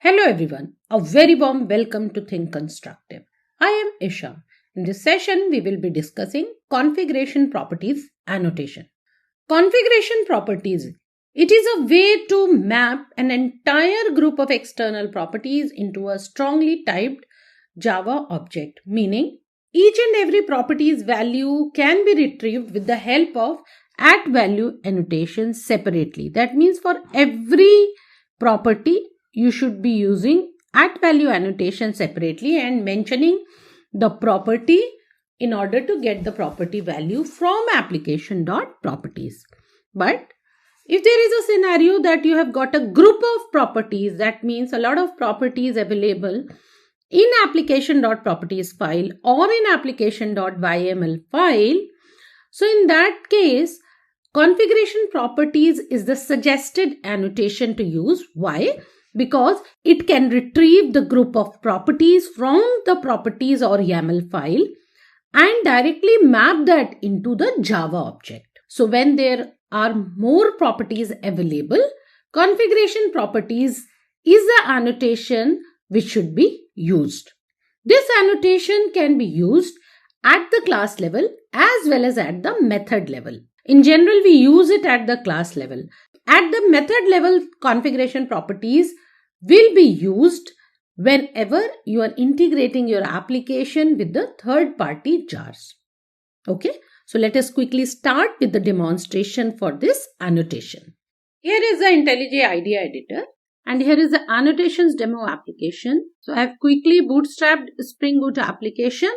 Hello everyone, a very warm welcome to Think Constructive. I am Isha. In this session, we will be discussing configuration properties annotation. Configuration properties. It is a way to map an entire group of external properties into a strongly typed Java object, meaning each and every property's value can be retrieved with the help of @value annotations separately. That means for every property, you should be using @value annotation separately and mentioning the property in order to get the property value from application.properties. But if there is a scenario that you have got a group of properties, that means a lot of properties available in application.properties file or in application.yaml file, so in that case, configuration properties is the suggested annotation to use. Why? Because it can retrieve the group of properties from the properties or YAML file and directly map that into the Java object. So when there are more properties available, configuration properties is the annotation which should be used. This annotation can be used at the class level as well as at the method level. In general, we use it at the class level. At the method level, configuration properties will be used whenever you are integrating your application with the third-party jars. Okay, so let us quickly start with the demonstration for this annotation. Here is the IntelliJ IDEA editor and here is the annotations demo application. So I have quickly bootstrapped Spring Boot application.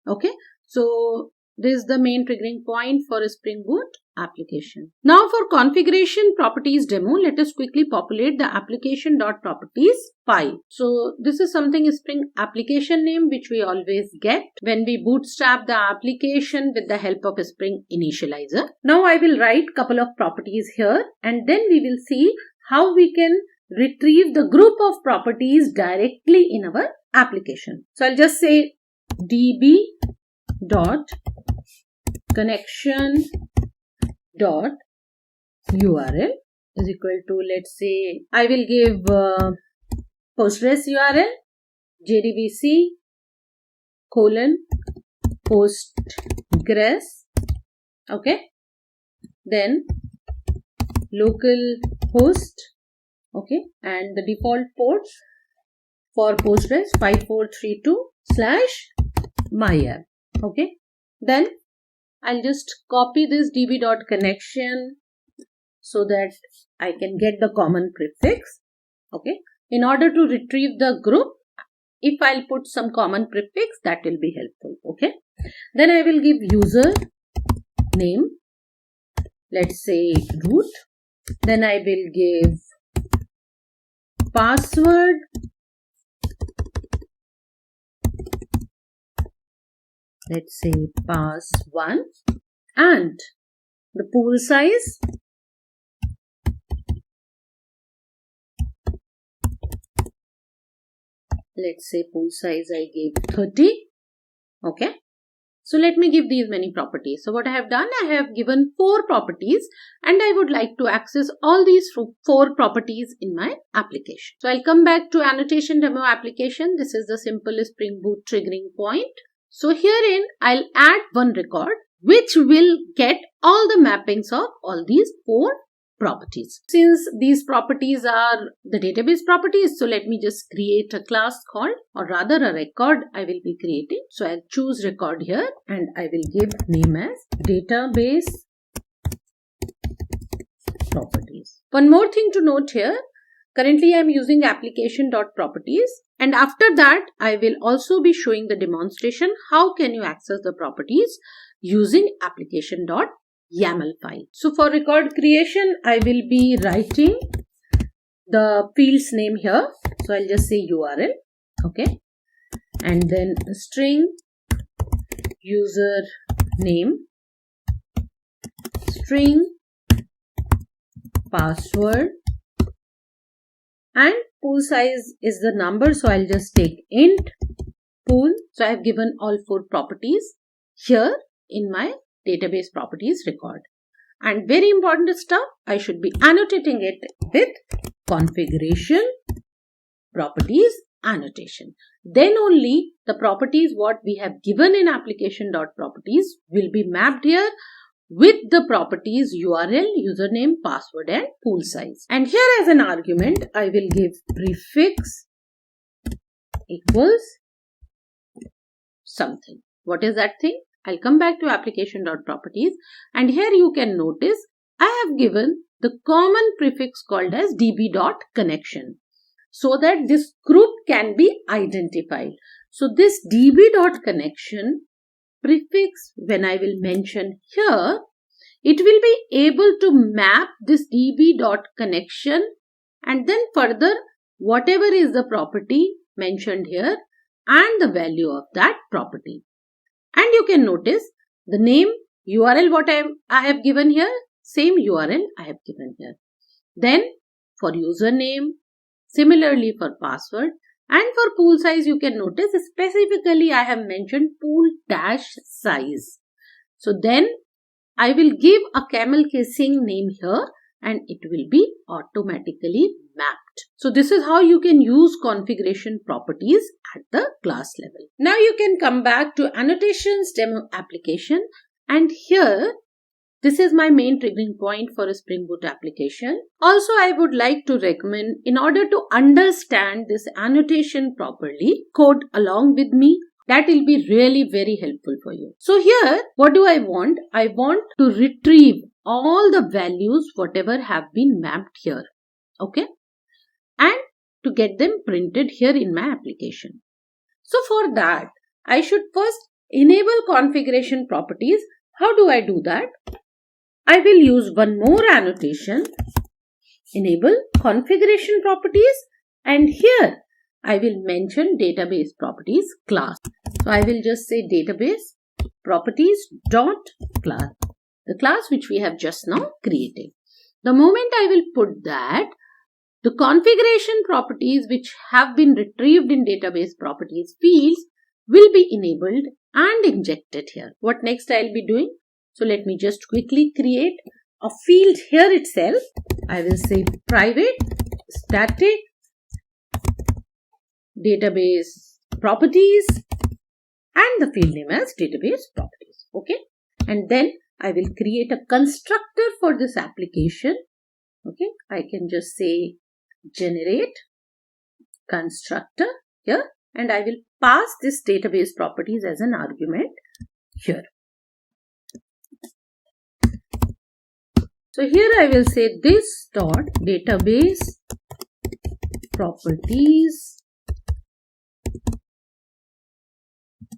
Okay, so this is the main triggering point for a Spring Boot application. Now for configuration properties demo, let us quickly populate the application.properties file. So this is something Spring application name which we always get when we bootstrap the application with the help of a Spring initializer. Now I will write couple of properties here and then we will see how we can retrieve the group of properties directly in our application. So I'll just say db.connection.url is equal to, let's say, I will give Postgres URL jdbc :postgres, okay, then local host, okay, and the default port for Postgres 5432/myapp. Okay, then I'll just copy this db.connection so that I can get the common prefix. Okay, in order to retrieve the group, if I'll put some common prefix, that will be helpful. Okay, then I will give user name, let's say root, then I will give password, let's say pass1, and the pool size, let's say pool size I gave 30. Okay, so let me give these many properties. So what I have done, I have given 4 properties and I would like to access all these 4 properties in my application. So I'll come back to annotation demo application. This is the simple Spring Boot triggering point. So herein I'll add one record which will get all the mappings of all these 4 properties. Since these properties are the database properties, so let me just create a class called, or rather a record I will be creating. So I'll choose record here and I will give name as database properties. One more thing to note here. Currently, I am using application.properties and after that, I will also be showing the demonstration how can you access the properties using application.yaml file. So for record creation, I will be writing the field's name here. So I'll just say URL, okay, and then string user name, string password, and pool size is the number, so I'll just take int pool. So I have given all 4 properties here in my database properties record. And very important stuff, I should be annotating it with configuration properties annotation. Then only the properties what we have given in application.properties will be mapped here with the properties URL, username, password and pool size. And here as an argument, I will give prefix equals something. What is that thing? I'll come back to application.properties and here you can notice I have given the common prefix called as db.connection so that this group can be identified. So this db.connection prefix, when I will mention here, it will be able to map this db.connection and then further whatever is the property mentioned here and the value of that property. And you can notice the name URL what I have given here, same URL I have given here. Then for username, similarly for password and for pool size you can notice specifically I have mentioned pool dash size. So then I will give a camel casing name here and it will be automatically mapped. So this is how you can use configuration properties at the class level. Now you can come back to annotations demo application and here this is my main triggering point for a Spring Boot application. Also, I would like to recommend in order to understand this annotation properly, code along with me. That will be really very helpful for you. So here, what do I want? I want to retrieve all the values whatever have been mapped here. Okay. And to get them printed here in my application. So for that, I should first enable configuration properties. How do I do that? I will use one more annotation, enable configuration properties, and here I will mention database properties class. So I will just say database properties dot class, the class which we have just now created. The moment I will put that, the configuration properties which have been retrieved in database properties fields will be enabled and injected here. What next I will be doing? So let me just quickly create a field here itself. I will say private static database properties and the field name as database properties. Okay. And then I will create a constructor for this application. Okay. I can just say generate constructor here and I will pass this database properties as an argument here. So here I will say this dot database properties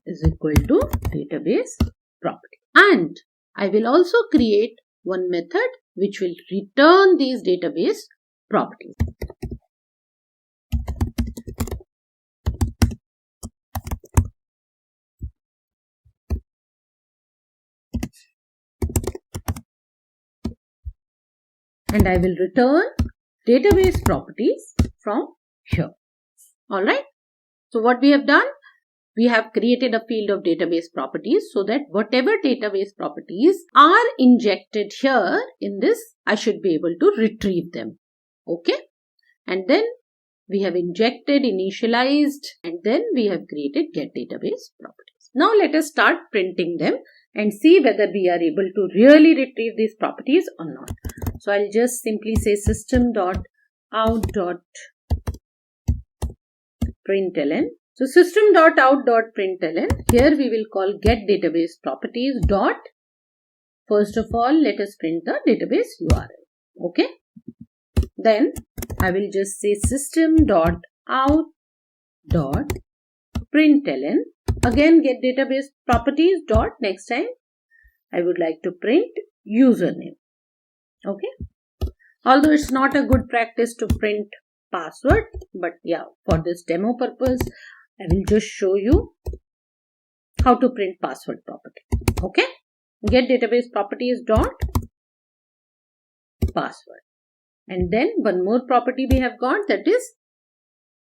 is equal to database property. And I will also create one method which will return these database properties. And I will return database properties from here. Alright. So what we have done? We have created a field of database properties so that whatever database properties are injected here in this, I should be able to retrieve them. Okay. And then we have injected, initialized, and then we have created get database properties. Now let us start printing them and see whether we are able to really retrieve these properties or not. So I'll just simply say system.out.println. So system.out.println, here we will call get database properties dot. First of all, let us print the database URL. Okay. Then I will just say system.out.println. Again, get database properties dot. Next time, I would like to print username. Okay. Although it's not a good practice to print password, but yeah, for this demo purpose, I will just show you how to print password property. Okay. Get database properties dot password. And then one more property we have got, that is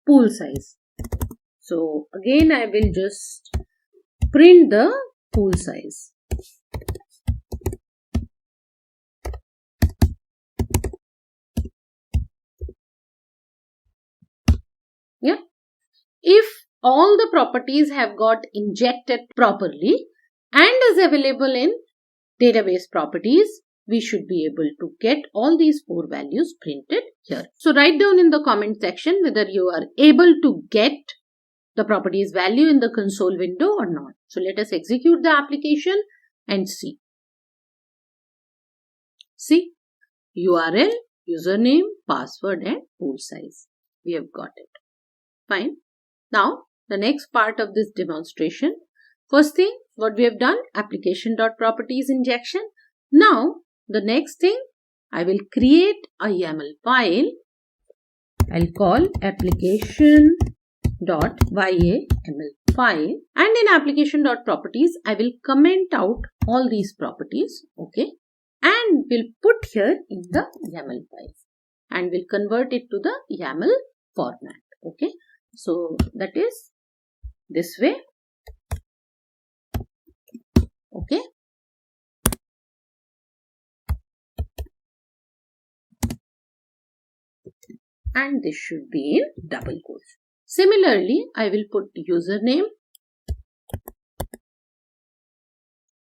pool size. So again, I will just print the pool size. Yeah. If all the properties have got injected properly and is available in database properties, we should be able to get all these 4 values printed here. So write down in the comment section whether you are able to get the properties value in the console window or not. So let us execute the application and see. See, URL, username, password and pool size. We have got it. Fine. Now, the next part of this demonstration. First thing, what we have done, application.properties injection. Now, the next thing, I will create a YAML file. I'll call application.yaml file, and in application.properties, I will comment out all these properties, okay, and will put here in the YAML file and will convert it to the YAML format, okay. So that is this way, okay. And this should be in double quotes. Similarly, I will put username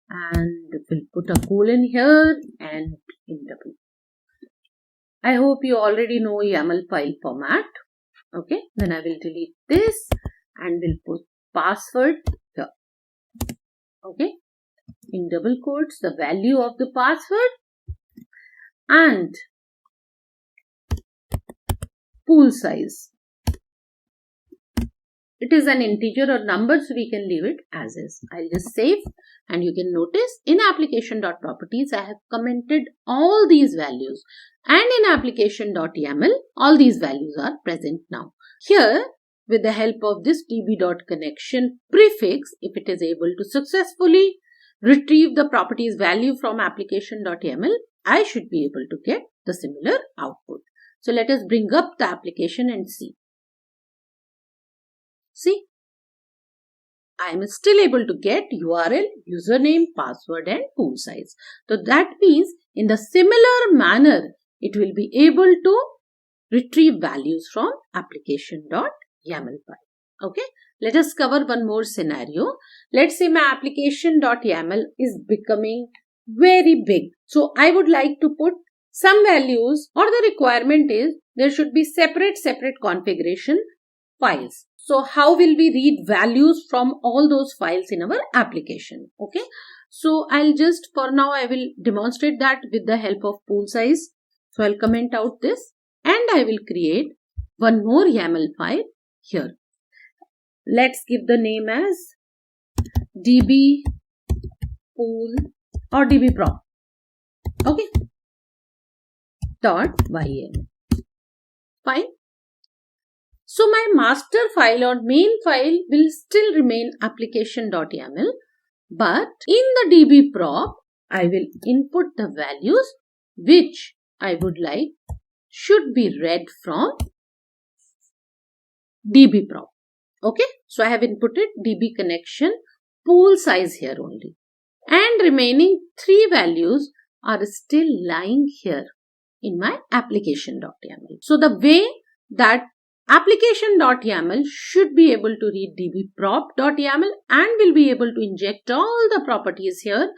and will put a colon here and in double. I hope you already know YAML file format. Okay, then I will delete this and will put password here. Okay, in double quotes the value of the password and pool size. It is an integer or number, so we can leave it as is. I'll just save, and you can notice in application.properties I have commented all these values, and in application.yaml all these values are present now. Here, with the help of this db.connection prefix, if it is able to successfully retrieve the properties value from application.yaml, I should be able to get the similar output. So let us bring up the application and see. See, I am still able to get URL, username, password and pool size. So that means in the similar manner, it will be able to retrieve values from application.yaml file. Okay, let us cover one more scenario. Let's say my application.yaml is becoming very big. So I would like to put some values, or the requirement is there should be separate configuration files. So how will we read values from all those files in our application? Okay. So I'll just, for now, I will demonstrate that with the help of pool size. So I'll comment out this and I will create one more YAML file here. Let's give the name as db pool or db prop. Okay. .yaml. Fine. So my master file or main file will still remain application.yaml, but in the db prop, I will input the values which I would like should be read from db prop. Okay, so I have inputted db connection pool size here only, and remaining 3 values are still lying here in my application.yaml. So the way that application.yaml should be able to read dbprop.yaml and will be able to inject all the properties here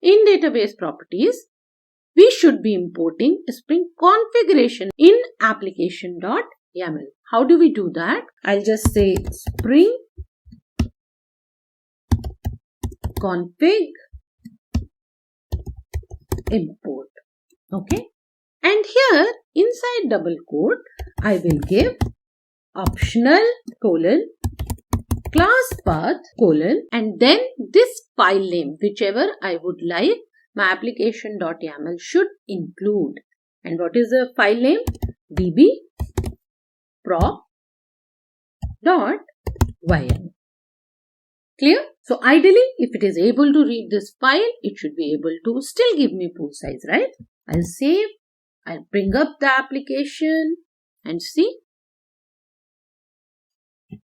in database properties, we should be importing Spring configuration in application.yaml. How do we do that? I'll just say Spring config import. Okay. And here inside double quote, I will give optional colon class path colon and then this file name, whichever I would like my application.yaml should include. And what is the file name? dbprop.yaml. Clear? So ideally, if it is able to read this file, it should be able to still give me pool size, right? I'll save. I'll bring up the application and see.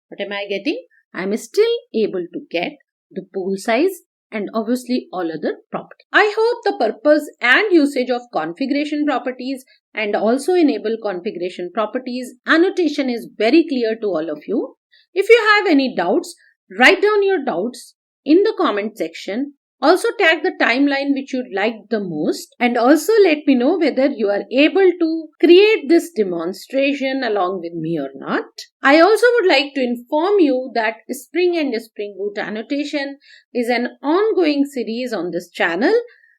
What am I getting? I am still able to get the pool size and obviously all other properties. I hope the purpose and usage of configuration properties and also enable configuration properties annotation is very clear to all of you. If you have any doubts, write down your doubts in the comment section. Also tag the timeline which you liked the most, and also let me know whether you are able to create this demonstration along with me or not. I also would like to inform you that Spring and Spring Boot annotation is an ongoing series on this channel,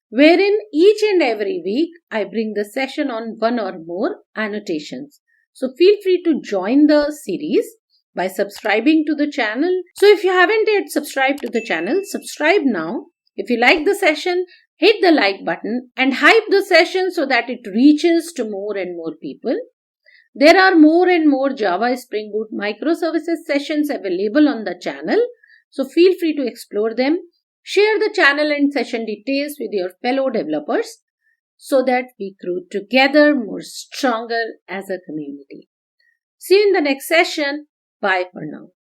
wherein each and every week I bring the session on one or more annotations. So feel free to join the series by subscribing to the channel. So if you haven't yet subscribed to the channel, subscribe now. If you like the session, hit the like button and hype the session so that it reaches to more and more people. There are more and more Java, Spring Boot, microservices sessions available on the channel. So feel free to explore them. Share the channel and session details with your fellow developers so that we grow together more stronger as a community. See you in the next session. Bye for now.